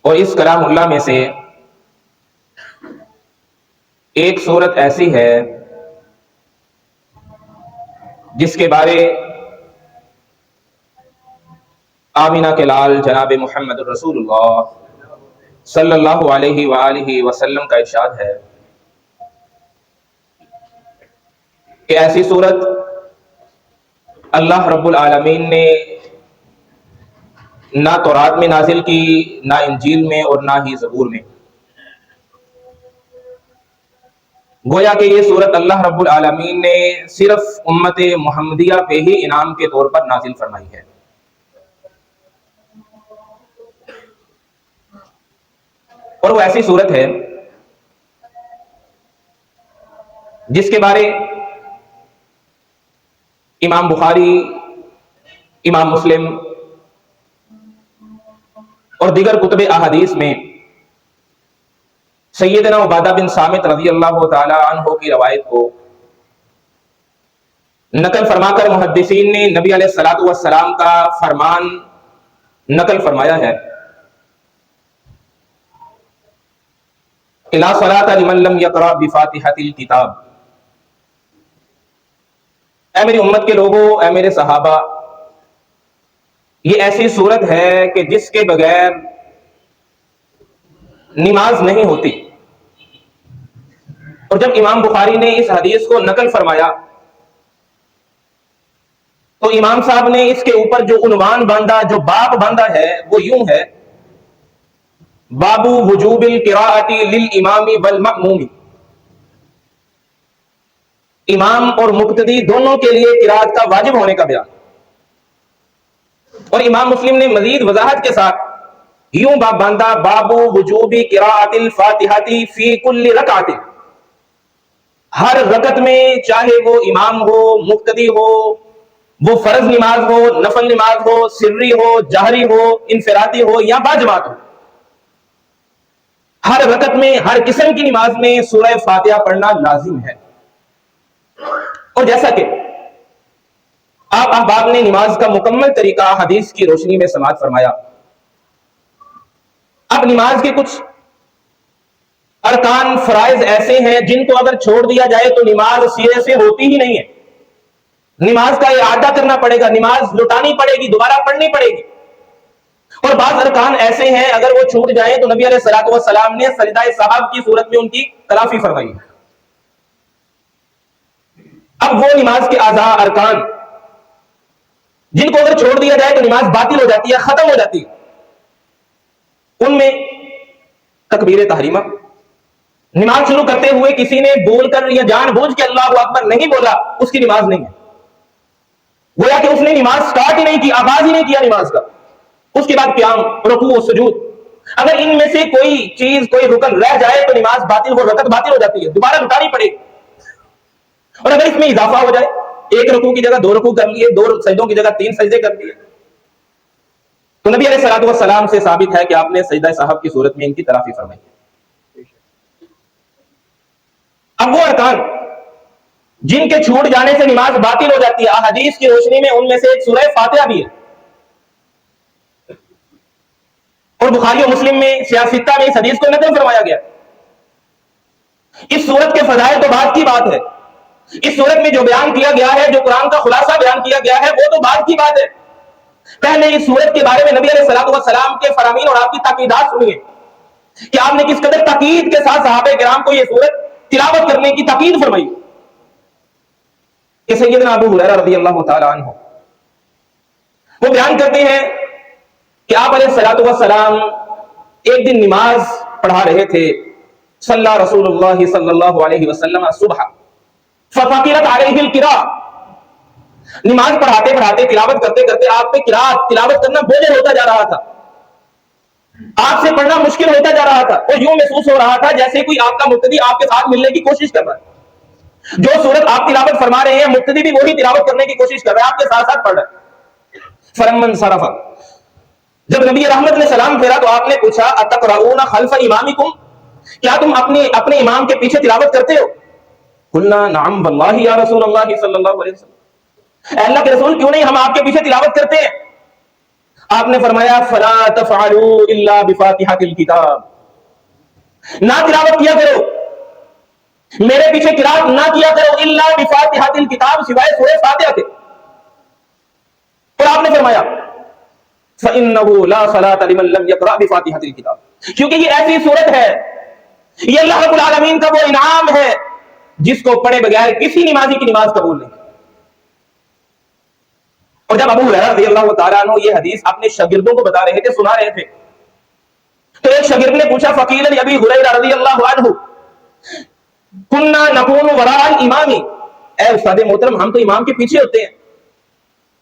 اور اس کلام اللہ میں سے ایک سورت ایسی ہے جس کے بارے آمینہ کے لال جناب محمد الرسول اللہ صلی اللہ علیہ وآلہ وسلم کا ارشاد ہے کہ ایسی سورت اللہ رب العالمین نے نہ تورات میں نازل کی، نہ انجیل میں، اور نہ ہی زبور میں۔ گویا کہ یہ سورت اللہ رب العالمین نے صرف امت محمدیہ پہ ہی انعام کے طور پر نازل فرمائی ہے۔ اور وہ ایسی سورت ہے جس کے بارے امام بخاری، امام مسلم اور دیگر کتب احادیث میں سیدنا عبادہ بن صامت رضی اللہ تعالی عنہ کی روایت کو نقل فرما کر محدثین نے نبی علیہ الصلوۃ والسلام کا فرمان نقل فرمایا ہے، لا صلاۃ لمن لم یقرأ بفاتحۃ الکتاب۔ اے میری امت کے لوگوں، اے میرے صحابہ، یہ ایسی صورت ہے کہ جس کے بغیر نماز نہیں ہوتی۔ اور جب امام بخاری نے اس حدیث کو نقل فرمایا تو امام صاحب نے اس کے اوپر جو عنوان باندھا، جو باب باندھا ہے، وہ یوں ہے: باب وجوب القراءۃ للامام والمأموم۔ امام اور مقتدی دونوں کے لیے قراءت کا واجب ہونے کا بیان۔ اور امام مسلم نے مزید وضاحت کے ساتھ یوں باب باندھا: باب وجوب قراءۃ الفاتحۃ فی کل رکعۃ۔ ہر رکعت میں، چاہے وہ امام ہو، مقتدی ہو، وہ فرض نماز ہو، نفل نماز ہو، سری ہو، جہری ہو، انفرادی ہو یا باجماعت ہو، ہر رکعت میں، ہر قسم کی نماز میں سورہ فاتحہ پڑھنا لازم ہے۔ اور جیسا کہ آپ احباب نے نماز کا مکمل طریقہ حدیث کی روشنی میں سماعت فرمایا، اب نماز کے کچھ ارکان، فرائض ایسے ہیں جن کو اگر چھوڑ دیا جائے تو نماز سرے سے ہوتی ہی نہیں ہے۔ نماز کا اعادہ کرنا پڑے گا، نماز لوٹانی پڑے گی، دوبارہ پڑھنی پڑے گی۔ اور بعض ارکان ایسے ہیں اگر وہ چھوٹ جائیں تو نبی علیہ الصلوۃ والسلام نے سجدہ سہو کی صورت میں ان کی تلافی فرمائی۔ اب وہ نماز کے اعضاء، ارکان جن کو اگر چھوڑ دیا جائے تو نماز باطل ہو جاتی ہے، ختم ہو جاتی ہے، ان میں تکبیر تحریمہ، نماز شروع کرتے ہوئے کسی نے بول کر یا جان بوجھ کے اللہ اکبر نہیں بولا، اس کی نماز نہیں ہے، گویا کہ اس نے نماز سٹارٹ ہی نہیں کی، آغاز ہی نہیں کیا نماز کا۔ اس کے بعد قیام، رکوع و سجود، اگر ان میں سے کوئی چیز، کوئی رکن رہ جائے تو نماز باطل ہو، رکعت باطل ہو جاتی ہے، دوبارہ لوٹانی پڑے گی۔ اور اگر اس میں اضافہ ہو جائے، ایک رکوع کی جگہ 2 رکوع کر لیے، 2 سجدوں کی جگہ 3 سجدے کر لیے، تو نبی علیہ الصلوۃ والسلام سے ثابت ہے کہ آپ نے سجدہ سہو کی صورت میں ان کی تلافی فرمائی۔ اب وہ ارکان جن کے چھوٹ جانے سے نماز باطل ہو جاتی ہے، احادیث کی روشنی میں ان میں سے ایک سورہ فاتحہ بھی ہے۔ اور بخاری و مسلم میں سیاستہ میں اس حدیث کو نقل فرمایا گیا۔ اس سورت کے فضائل تو بعد کی بات ہے، اس سورت میں جو بیان کیا گیا ہے، جو قرآن کا خلاصہ بیان کیا گیا ہے، وہ تو بعد کی بات ہے۔ پہلے اس سورت کے بارے میں نبی علیہ الصلوۃ والسلام کے فرامین اور آپ کی تاکیدات سنیے کہ آپ نے کس قدر تاکید کے ساتھ صحابہ کرام کو یہ سورت تلاوت کرنے کی تاکید فرمائی کہ سیدنا ابو ہریرہ رضی اللہ تعالی عنہ وہ بیان کرتے ہیں کہ آپ علیہ الصلوۃ والسلام ایک دن نماز پڑھا رہے تھے، صلی رسول اللہ صلی اللہ علیہ وسلم صبح فثقلت علیہ القراءۃ۔ نماز پڑھاتے پڑھاتے، تلاوت کرتے کرتے آپ پہ تلاوت کرنا بوجھل ہوتا جا رہا تھا، آپ سے پڑھنا مشکل ہوتا جا رہا تھا، اور یوں محسوس ہو رہا تھا جیسے کوئی آپ کا مقتدی آپ کے ساتھ ملنے کی کوشش کر رہا ہے۔ جو صورت آپ تلاوت فرما رہے ہیں، مقتدی بھی وہی تلاوت کرنے کی کوشش کر رہا ہے، آپ کے ساتھ ساتھ پڑھ رہا ہے۔ فلما انصرف، جب نبی رحمت نے سلام پھیرا تو آپ نے پوچھا اتقرؤون خلف امامکم، کیا تم اپنے امام کے پیچھے تلاوت کرتے ہو؟ قلنا نعم واللہ یا رسول اللہ صلی اللہ علیہ وسلم، اے اللہ کے رسول کیوں نہیں، ہم آپ کے پیچھے تلاوت کرتے ہیں۔ آپ نے فرمایا فلا تفعلوا الا بفاتحۃ الکتاب، نہ تلاوت کیا کرو، میرے پیچھے قرات نہ کیا کرو الا بفاتحۃ الکتاب، سوائے سورہ فاتحہ کے۔ اور آپ نے فرمایا فإنه لا صلاة لمن لم يقرأ بفاتحة الكتاب، کیونکہ یہ ایسی صورت ہے، یہ اللہ رب العالمین کا وہ انعام ہے جس کو پڑھے بغیر کسی نمازی کی نماز قبول نہیں۔ اور جب ابو ہریرہ رضی اللہ تعالیٰ عنہ یہ حدیث اپنے شاگردوں کو بتا رہے تھے، سنا رہے تھے، تو ایک شاگرد نے پوچھا فقیل لابی ہریرہ رضی اللہ عنہ کننا نکون وراء الامام، اے استاد محترم ہم تو امام کے پیچھے ہوتے ہیں۔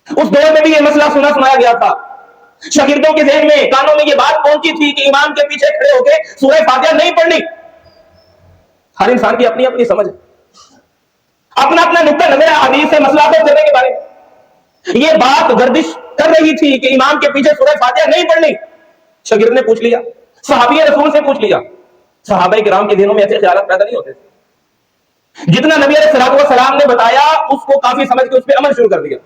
اس دور میں بھی یہ مسئلہ سنایا گیا تھا، شاگردوں کے ذہن میں کانوں میں یہ بات پہنچی تھی کہ امام کے پیچھے کھڑے ہو کے سورہ فاتحہ نہیں پڑھنی۔ ہر انسان کی اپنی اپنی سمجھ ہے، اپنا اپنا نقطہ نظر ہے حدیث سے مسئلہ حل کرنے کے بارے میں۔ یہ بات گردش کر رہی تھی کہ امام کے پیچھے سورہ فاتحہ نہیں پڑھنی، شاگرد نے پوچھ لیا، صحابی رسول سے پوچھ لیا۔ صحابہ کرام کے ذہنوں میں ایسے خیالات پیدا نہیں ہوتے تھے، جتنا نبی علیہ الصلوۃ والسلام نے بتایا اس کو کافی سمجھ کے اس پہ عمل شروع کر دیا۔